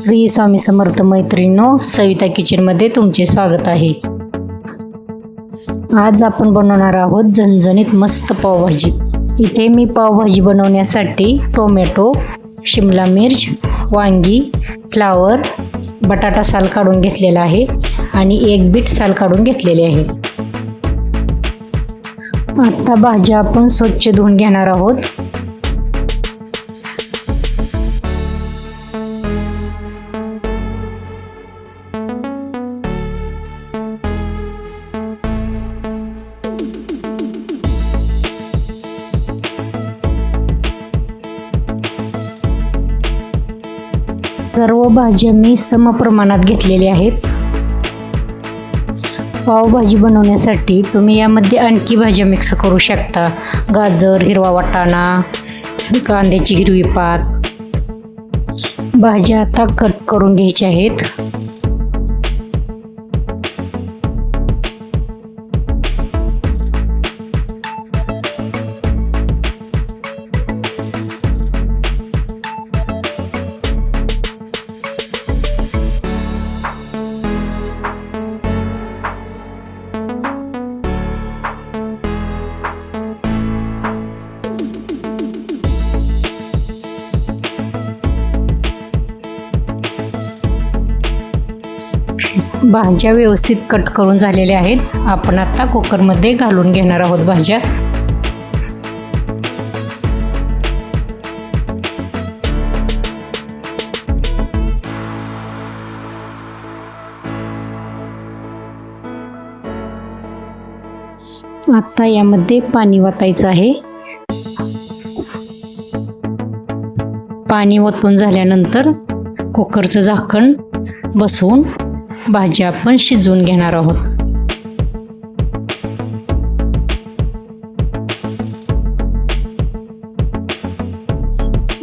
श्री स्वामी समर्थ मैत्रिणींनो, सविता किचनमध्ये तुमचे स्वागत आहे। आज आपण बनवणार आहोत झणझणीत मस्त पावभाजी। इथे मी पावभाजी बनवण्यासाठी टोमॅटो, शिमला मिर्च, वांगी, फ्लावर, बटाटा साल काढून घेतलेला आहे आणि एक बीट साल काढून घेतलेले आहे। आता भाज्या आपण स्वच्छ धुवून घेणार आहोत। सर्व भाज्या मी समप्रमाणात घेतलेल्या आहेत। पावभाजी बनवण्यासाठी तुम्ही यामध्ये आणखी भाज्या मिक्स करू शकता। गाजर, हिरवा वाटाणा, कांद्याची हिरवी पात। भाज्या आता कट करून घ्यायच्या आहेत। भाज्या व्यवस्थित कट करून झालेल्या आहेत। आपण आता कुकरमध्ये घालून घेणार आहोत भाज्या। आता यामध्ये पाणी ओतायचं आहे। पाणी ओतून झाल्यानंतर कुकरचं झाकण बसवून भाज्या आपण शिजवून घेणार आहोत।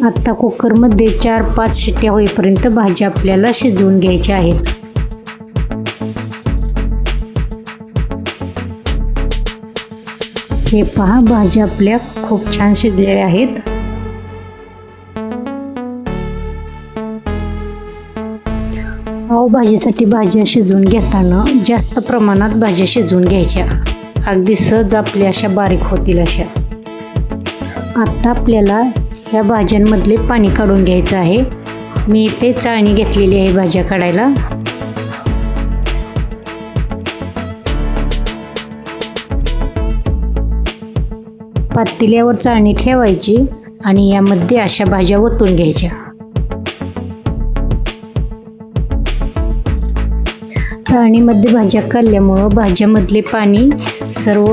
आता कुकरमध्ये 4-5 शिट्ट्या होईपर्यंत भाज्या आपल्याला शिजवून घ्यायच्या आहेत। हे पहा, भाज्या आपल्या खूप छान शिजलेल्या आहेत। पावभाजीसाठी भाज्या शिजवून घेताना जास्त प्रमाणात भाज्या शिजवून घ्यायच्या, अगदी सहज आपल्या अशा बारीक होतील अशा। आता आपल्याला ह्या भाज्यांमधले पाणी काढून घ्यायचं आहे। मी इथे चाळणी घेतलेली आहे भाज्या काढायला। पातेल्यावर चाळणी ठेवायची आणि यामध्ये अशा भाज्या ओतून घ्यायच्या। चाळणीमध्ये भाज्या काढल्यामुळं भाज्यामधले पाणी सर्व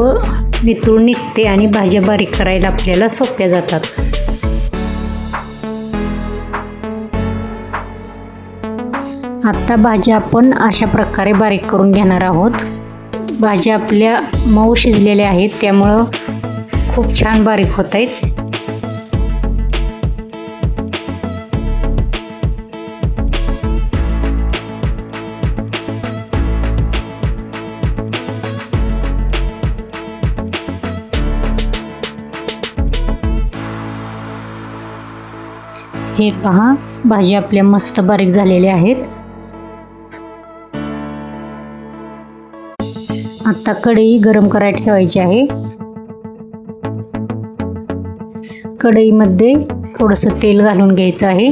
निथळून निघते आणि भाज्या बारीक करायला आपल्याला सोप्या जातात। आता भाज्या आपण अशा प्रकारे बारीक करून घेणार आहोत। भाज्या आपल्या मऊ शिजलेल्या आहेत, त्यामुळं खूप छान बारीक होत आहेत। हे पहा, भाज्या आपल्या मस्त बारीक झालेल्या आहेत। आता कढई गरम करायला ठेवायची आहे। कढईमध्ये थोडंसं तेल घालून घ्यायचं आहे।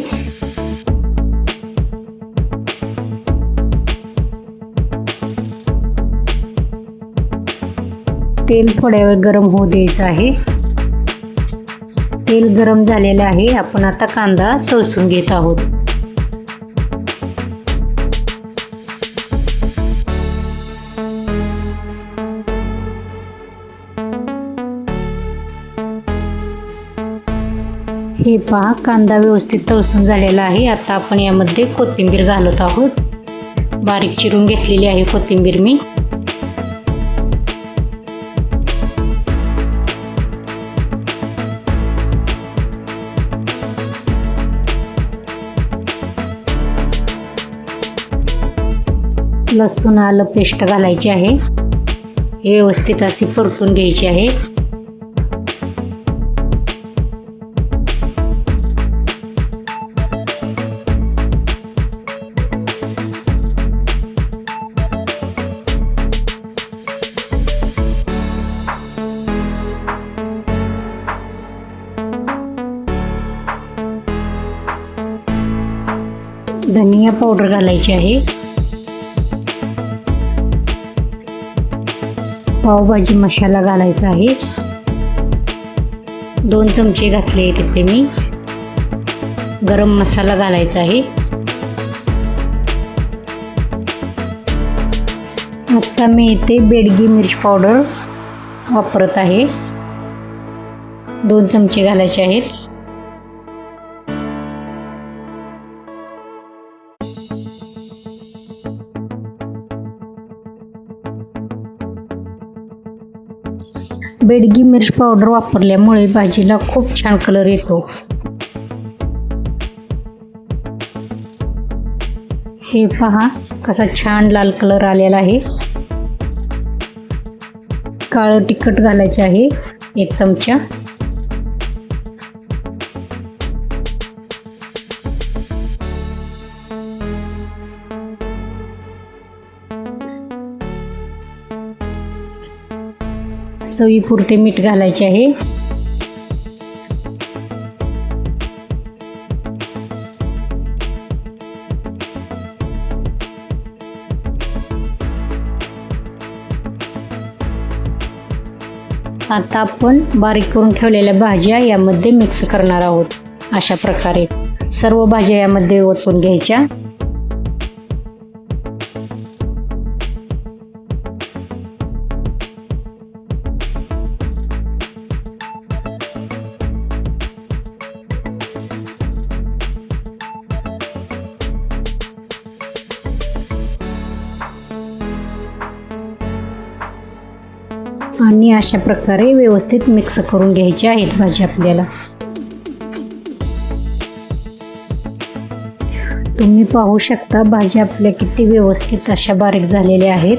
तेल थोड्या वेळ गरम होऊ द्यायचं आहे। तेल गरम झालेलं आहे। आपण आता कांदा तळसून घेत आहोत। हे पहा, कांदा व्यवस्थित तळसून झालेला आहे। आता आपण यामध्ये कोथिंबीर घालत आहोत। बारीक चिरून घेतलेली आहे कोथिंबीर मी। लसूण आलं पेस्ट घालायची आहे। व्यवस्थित अशी परतून घ्यायची आहे। धनिया पावडर घालायची आहे, पावभाजी मसाला घालायचा आहे, 2 चमचे घातले तिथे मी. गरम मसाला घालायचा आहे. आता मी इथे बेडगी मिरची पावडर वापरत आहे, 2 चमचे घालायचे आहेत. बेडगी मिरची पावडर वापरल्यामुळे भाजीला खूप छान कलर येतो. हे पहा कसा छान लाल कलर आलेला आहे. काळं तिखट घालायचे आहे 1 चमचा. चवीपुरते मीठ घालायचे आहे. आता आपण बारीक करून ठेवलेल्या भाज्या यामध्ये मिक्स करणार आहोत. अशा प्रकारे सर्व भाज्या यामध्ये ओतून घ्यायच्या. आणि अशा प्रकारे व्यवस्थित मिक्स करून घ्यायची आहेत भाजी आपल्याला. तुम्ही पाहू शकता भाज्या आपल्या किती व्यवस्थित अशा बारीक झालेल्या आहेत.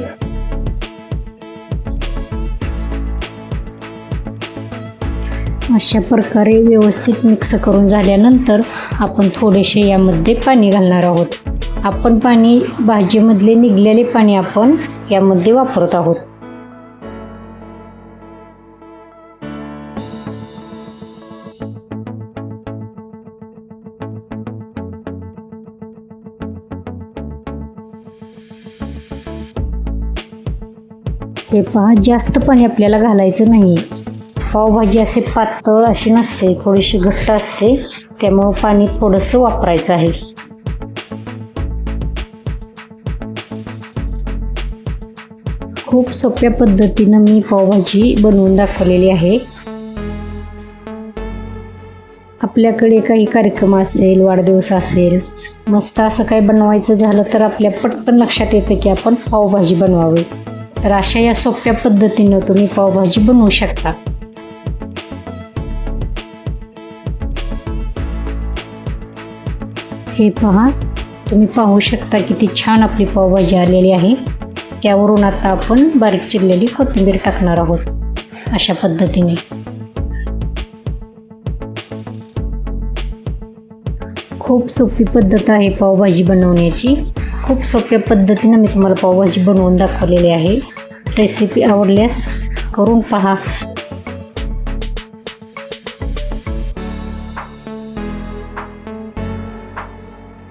अशा प्रकारे व्यवस्थित मिक्स करून झाल्यानंतर आपण थोडेसे यामध्ये पाणी घालणार आहोत. आपण पाणी भाजीमधले निघलेले पाणी आपण यामध्ये वापरत आहोत. हे पहा जास्त पाणी आपल्याला घालायचं नाही. पावभाजी असे पातळ अशी नसते, थोडीशी घट्ट असते, त्यामुळे पाणी थोडंसं वापरायचं आहे. खूप सोप्या पद्धतीनं मी पावभाजी बनवून दाखवलेली आहे. आपल्याकडे काही कार्यक्रम असेल, वाढदिवस असेल, मस्त असं काही बनवायचं झालं तर आपल्या पटकन लक्षात येतं की आपण पावभाजी बनवावी. तर अशा या सोप्या पद्धतीनं तुम्ही पावभाजी बनवू शकता. हे पहा, तुम्ही पाहू शकता किती छान आपली पावभाजी आलेली आहे. त्यावरून आता आपण बारीक चिरलेली कोथिंबीर टाकणार आहोत. अशा पद्धतीने खूप सोपी पद्धत आहे पावभाजी बनवण्याची. खूप सोप्या पद्धतीने मी तुम्हाला पावभाजी बनवून दाखवलेली आहे. रेसिपी आवडल्यास करून पहा.